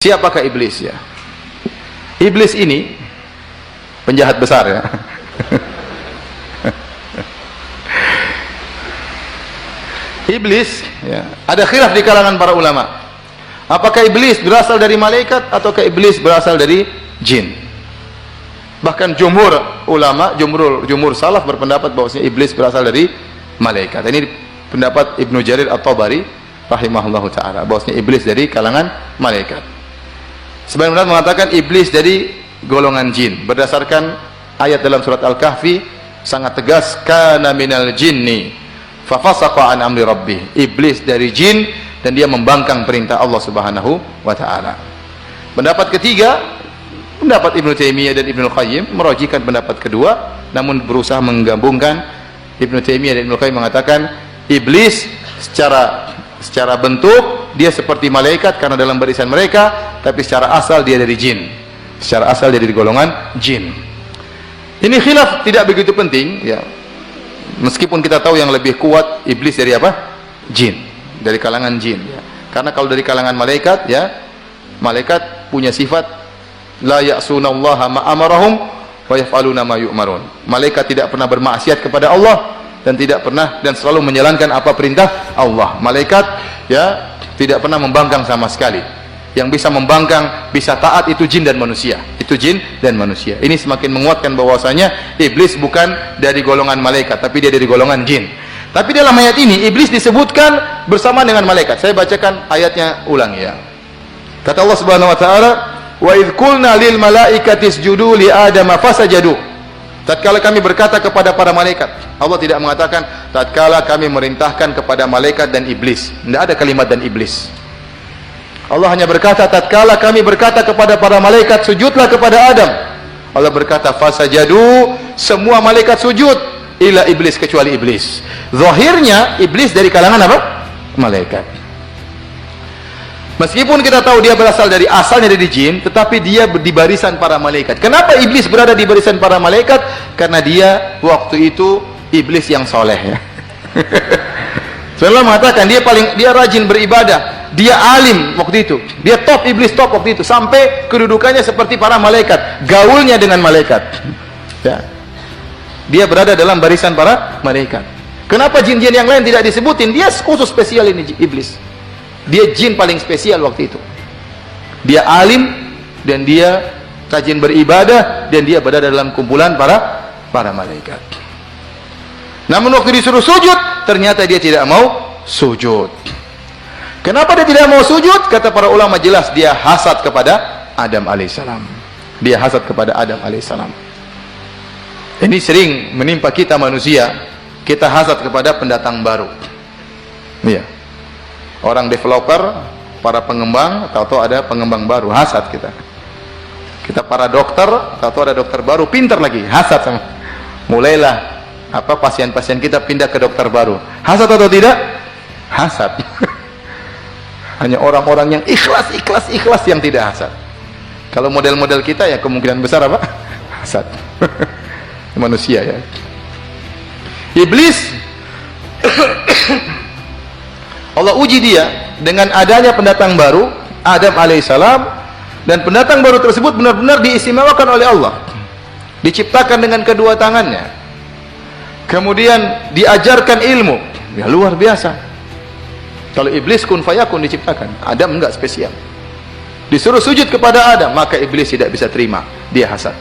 Siapakah iblis ya? Iblis ini penjahat besar ya. Iblis ya, ada khilaf di kalangan para ulama. Apakah iblis berasal dari malaikat ataukah iblis berasal dari jin? Bahkan jumhur ulama, jumhur salaf berpendapat bahwasanya iblis berasal dari malaikat. Ini pendapat Ibnu Jarir At-Tabari rahimahullahu taala, bahwasanya iblis dari kalangan malaikat. Sebagian ulama mengatakan iblis dari golongan jin berdasarkan ayat dalam surat Al-Kahfi sangat tegas, kana minal jinni fa fasaqa an amri rabbih. Iblis dari jin dan dia membangkang perintah Allah Subhanahu wa taala. Pendapat ketiga, pendapat Ibnu Taimiyah dan Ibnu Qayyim merojikan pendapat kedua, namun berusaha menggabungkan. Ibnu Taimiyah dan Ibnu Qayyim mengatakan iblis secara bentuk dia seperti malaikat karena dalam barisan mereka, tapi secara asal dia dari jin. Secara asal dia dari golongan jin. Ini khilaf tidak begitu penting ya. Meskipun kita tahu yang lebih kuat iblis dari apa? Jin, dari kalangan jin ya. Karena kalau dari kalangan malaikat ya, malaikat punya sifat la ya'sunallaha ma amarahum wa yaf'aluna ma yu'marun. Malaikat tidak pernah bermaksiat kepada Allah dan tidak pernah dan selalu menjalankan apa perintah Allah. Malaikat ya tidak pernah membangkang sama sekali. Yang bisa membangkang, bisa taat itu jin dan manusia. Itu jin dan manusia. Ini semakin menguatkan bahwasanya iblis bukan dari golongan malaikat, tapi dia dari golongan jin. Tapi dalam ayat ini iblis disebutkan bersama dengan malaikat. Saya bacakan ayatnya ulang ya. Kata Allah Subhanahu wa taala, "Wa idz qulna lil malaikati isjudu li adama fasajadu." Tatkala kami berkata kepada para malaikat, Allah tidak mengatakan tatkala kami merintahkan kepada malaikat dan iblis. Tidak ada kalimat dan iblis. Allah hanya berkata tatkala kami berkata kepada para malaikat sujudlah kepada Adam. Allah berkata fasajadu, semua malaikat sujud illa iblis, kecuali iblis. Zahirnya iblis dari kalangan apa? Malaikat. Meskipun kita tahu dia berasal dari asalnya dari jin, tetapi dia di barisan para malaikat. Kenapa iblis berada di barisan para malaikat? Karena dia waktu itu iblis yang soleh ya. Sebenarnya mengatakan dia rajin beribadah, dia alim waktu itu, dia top, iblis top waktu itu, sampai kedudukannya seperti para malaikat, gaulnya dengan malaikat ya. Dia berada dalam barisan para malaikat. Kenapa jin-jin yang lain tidak disebutin? Dia khusus spesial ini iblis. Dia jin paling spesial waktu itu. Dia alim dan dia rajin beribadah dan dia berada dalam kumpulan para malaikat. Namun waktu disuruh sujud, ternyata dia tidak mau sujud. Kenapa dia tidak mau sujud? Kata para ulama jelas dia hasad kepada Adam alaihissalam. Dia hasad kepada Adam alaihissalam. Ini sering menimpa kita manusia. Kita hasad kepada pendatang baru. Iya. Orang developer, para pengembang, tahu ada pengembang baru, hasad kita. Kita para dokter, tahu ada dokter baru, pintar lagi, hasad sama. Mulailah pasien-pasien kita pindah ke dokter baru. Hasad atau tidak? Hasad. Hanya orang-orang yang ikhlas yang tidak hasad. Kalau model-model kita ya kemungkinan besar apa? Hasad. Manusia ya. Iblis Allah uji dia dengan adanya pendatang baru Adam alaihissalam, dan pendatang baru tersebut benar-benar diistimewakan oleh Allah, diciptakan dengan kedua tangannya, kemudian diajarkan ilmu ya luar biasa. Kalau iblis kun fayakun diciptakan, Adam enggak spesial. Disuruh sujud kepada Adam, maka iblis tidak bisa terima, dia hasad.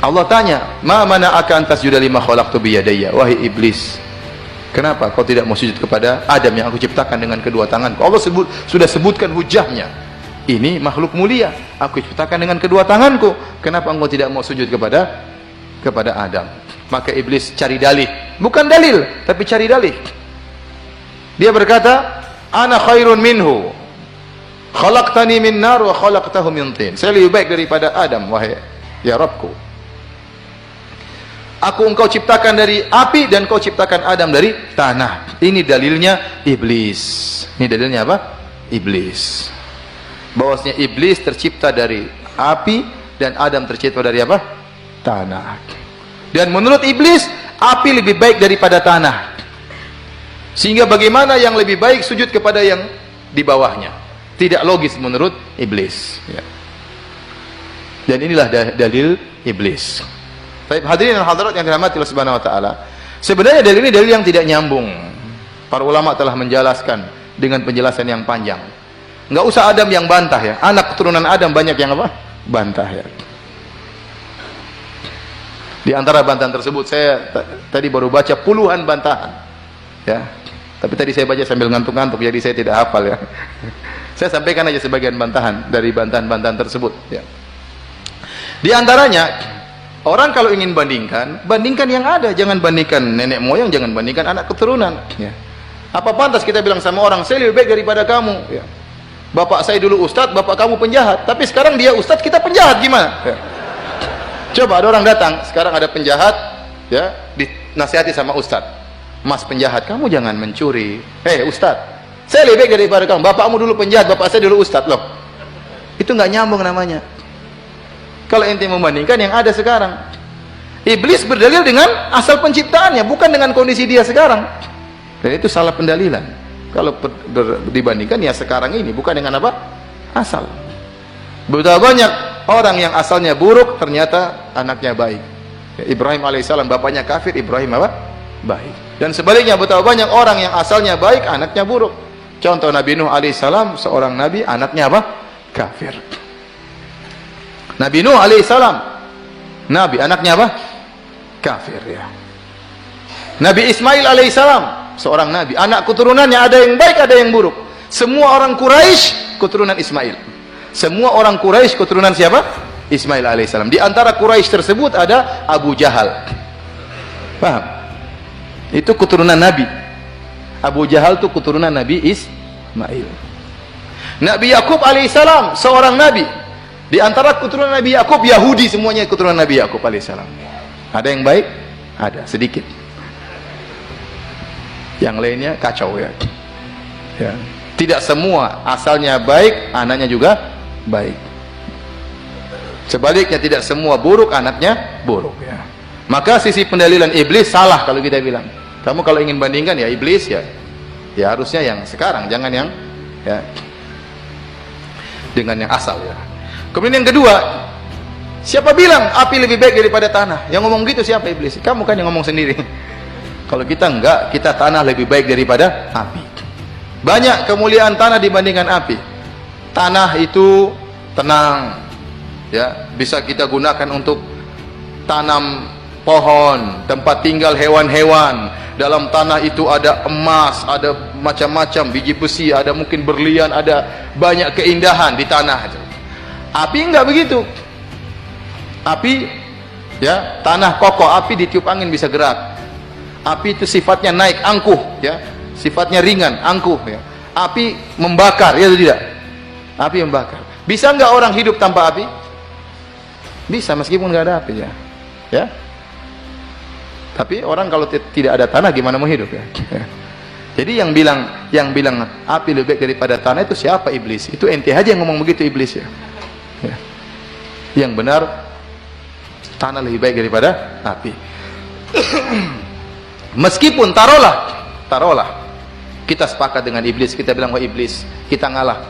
Allah tanya, "Ma mana'aka an tasjuda lima khalaqtu bi yadayya?" Wahai iblis, kenapa kau tidak mau sujud kepada Adam yang aku ciptakan dengan kedua tanganku? Allah sudah sebutkan hujahnya. Ini makhluk mulia, aku ciptakan dengan kedua tanganku. Kenapa engkau tidak mau sujud kepada Adam? Maka iblis cari dalih, bukan dalil, tapi cari dalih. Dia berkata, "Ana khairun minhu. Khalaqtani min nar wa khalaqtahu min tin." Saya lebih baik daripada Adam, wahai ya Rabbku. Aku engkau ciptakan dari api dan kau ciptakan Adam dari tanah. Ini dalilnya iblis. Ini dalilnya apa? Iblis. Bahwasanya iblis tercipta dari api dan Adam tercipta dari apa? Tanah. Dan menurut iblis, api lebih baik daripada tanah. Sehingga bagaimana yang lebih baik sujud kepada yang di bawahnya. tidak logis menurut iblis, ya. Dan inilah dalil iblis. Baik, hadirin dan hadirat yang dirahmati Allah Subhanahu wa taala. Sebenarnya dalil ini dalil yang tidak nyambung. Para ulama telah menjelaskan dengan penjelasan yang panjang. Enggak usah Adam yang bantah, ya. Anak keturunan Adam banyak yang apa? Bantah, ya. Di antara bantahan tersebut saya tadi baru baca puluhan bantahan, ya. Tapi tadi saya baca sambil ngantuk-ngantuk, jadi saya tidak hafal, ya. Saya sampaikan aja sebagian bantahan dari bantahan-bantahan tersebut, ya. Di antaranya, orang kalau ingin bandingkan, bandingkan yang ada, jangan bandingkan nenek moyang, jangan bandingkan anak keturunan, ya. Apa pantas kita bilang sama orang, saya lebih baik daripada kamu, ya. Bapak saya dulu ustadz, bapak kamu penjahat, tapi sekarang dia ustadz, kita penjahat, gimana? Ya. Coba ada orang datang, sekarang ada penjahat, ya, dinasihati sama ustadz. Mas penjahat, kamu jangan mencuri. Ustadz, saya lebih baik daripada kamu. Bapakmu dulu penjahat, bapak saya dulu ustadz, loh. Itu nggak nyambung namanya. Kalau ente membandingkan yang ada sekarang, iblis berdalil dengan asal penciptaannya, bukan dengan kondisi dia sekarang. Dan itu salah pendalilan. Kalau dibandingkan ya sekarang ini, bukan dengan apa? Asal. Betapa banyak orang yang asalnya buruk, ternyata anaknya baik. Ibrahim alaihissalam, bapaknya kafir, Ibrahim apa? Baik. Dan sebaliknya, betapa banyak orang yang asalnya baik, anaknya buruk. Contoh Nabi Nuh alaihissalam, seorang nabi, anaknya apa? Kafir. Nabi Nuh alaihissalam, nabi, anaknya apa? Kafir, ya. Nabi Ismail alaihissalam, seorang nabi, anak keturunannya ada yang baik, ada yang buruk. Semua orang Quraisy keturunan Ismail. Semua orang Quraisy keturunan siapa? Ismail alaihissalam. Di antara Quraisy tersebut ada Abu Jahal. Paham? Itu keturunan Nabi. Abu Jahal itu keturunan Nabi Ismail. Nabi Yakub alaihissalam, seorang nabi. Di antara keturunan Nabi Yakub, Yahudi semuanya keturunan Nabi Yakub alaihissalam. Ada yang baik? Ada, sedikit. Yang lainnya kacau, ya. Ya. Tidak semua asalnya baik, anaknya juga baik. Sebaliknya, tidak semua buruk, anaknya buruk, ya. Maka sisi pendalilan iblis salah kalau kita bilang. Kamu kalau ingin bandingkan ya iblis, ya harusnya yang sekarang, jangan yang ya dengan yang asal, ya. Kemudian yang kedua, siapa bilang api lebih baik daripada tanah? Yang ngomong gitu siapa? Iblis. Kamu kan yang ngomong sendiri. Kalau kita enggak, kita tanah lebih baik daripada api. Banyak kemuliaan tanah dibandingkan api. Tanah itu tenang, ya, bisa kita gunakan untuk tanam pohon, tempat tinggal hewan-hewan. Dalam tanah itu ada emas, ada macam-macam biji besi, ada mungkin berlian, ada banyak keindahan di tanah. Api enggak begitu. Api, ya, tanah kokoh, api ditiup angin bisa gerak. Api itu sifatnya naik, angkuh, ya, sifatnya ringan, angkuh, ya. Api membakar, ya atau tidak? Api membakar. Bisa enggak orang hidup tanpa api? Bisa, meskipun enggak ada api, ya. Ya. Tapi orang kalau tidak ada tanah gimana mau hidup, ya? Jadi yang bilang api lebih baik daripada tanah itu siapa? Iblis. Itu ente aja yang ngomong begitu, iblis, ya. Ya. Yang benar tanah lebih baik daripada api. Meskipun taruhlah kita sepakat dengan iblis, kita bilang wah iblis, kita ngalah.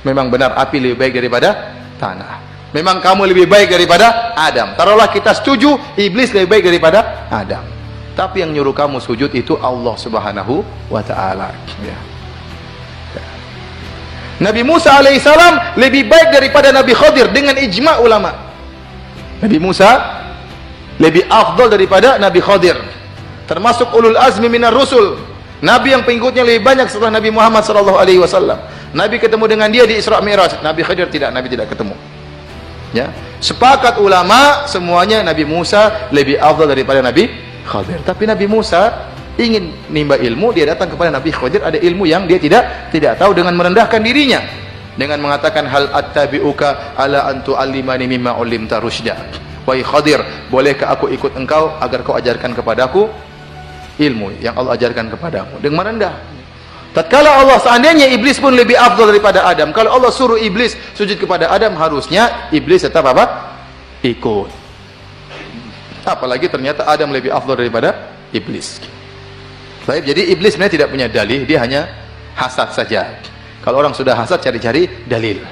Memang benar api lebih baik daripada tanah. Memang kamu lebih baik daripada Adam. Taruhlah kita setuju iblis lebih baik daripada Adam. Tapi yang nyuruh kamu sujud itu Allah Subhanahu wa taala, ya. Ya. Nabi Musa alaihissalam lebih baik daripada Nabi Khadir dengan ijma' ulama. Nabi Musa lebih afdal daripada Nabi Khadir. Termasuk ulul azmi minar rusul. Nabi yang pengikutnya lebih banyak setelah Nabi Muhammad sallallahu alaihi wasallam. Nabi ketemu dengan dia di Isra Mi'raj. Nabi Khadir tidak, Nabi tidak ketemu. Ya, sepakat ulama semuanya Nabi Musa lebih afdal daripada Nabi Khadir. Tapi Nabi Musa ingin nimba ilmu, dia datang kepada Nabi Khadir, ada ilmu yang dia tidak tahu, dengan merendahkan dirinya, dengan mengatakan hal attabi'uka ala an tu'allimani mimma 'ullimta rusyda. Wahai Khadir, bolehkah aku ikut engkau agar kau ajarkan kepadaku ilmu yang Allah ajarkan kepadamu? Dengan merendah. Tatkala Allah, seandainya iblis pun lebih afdal daripada Adam, kalau Allah suruh iblis sujud kepada Adam, harusnya iblis tetap apa? Ikut. Apalagi ternyata Adam lebih afdal daripada iblis. Baik, jadi iblis sebenarnya tidak punya dalih, dia hanya hasad saja. Kalau orang sudah hasad, cari-cari dalil.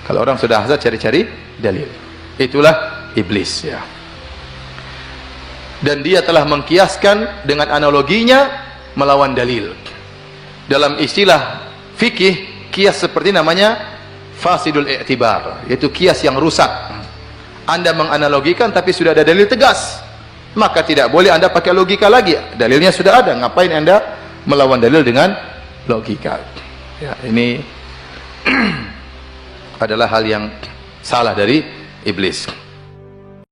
Kalau orang sudah hasad, cari-cari dalil. Itulah iblis, ya. Dan dia telah mengkiaskan dengan analoginya melawan dalil. Dalam istilah fikih, kias seperti namanya fasidul i'tibar, yaitu kias yang rusak. Anda menganalogikan tapi sudah ada dalil tegas, maka tidak boleh Anda pakai logika lagi. Dalilnya sudah ada, ngapain Anda melawan dalil dengan logika? Ya, ini adalah hal yang salah dari iblis.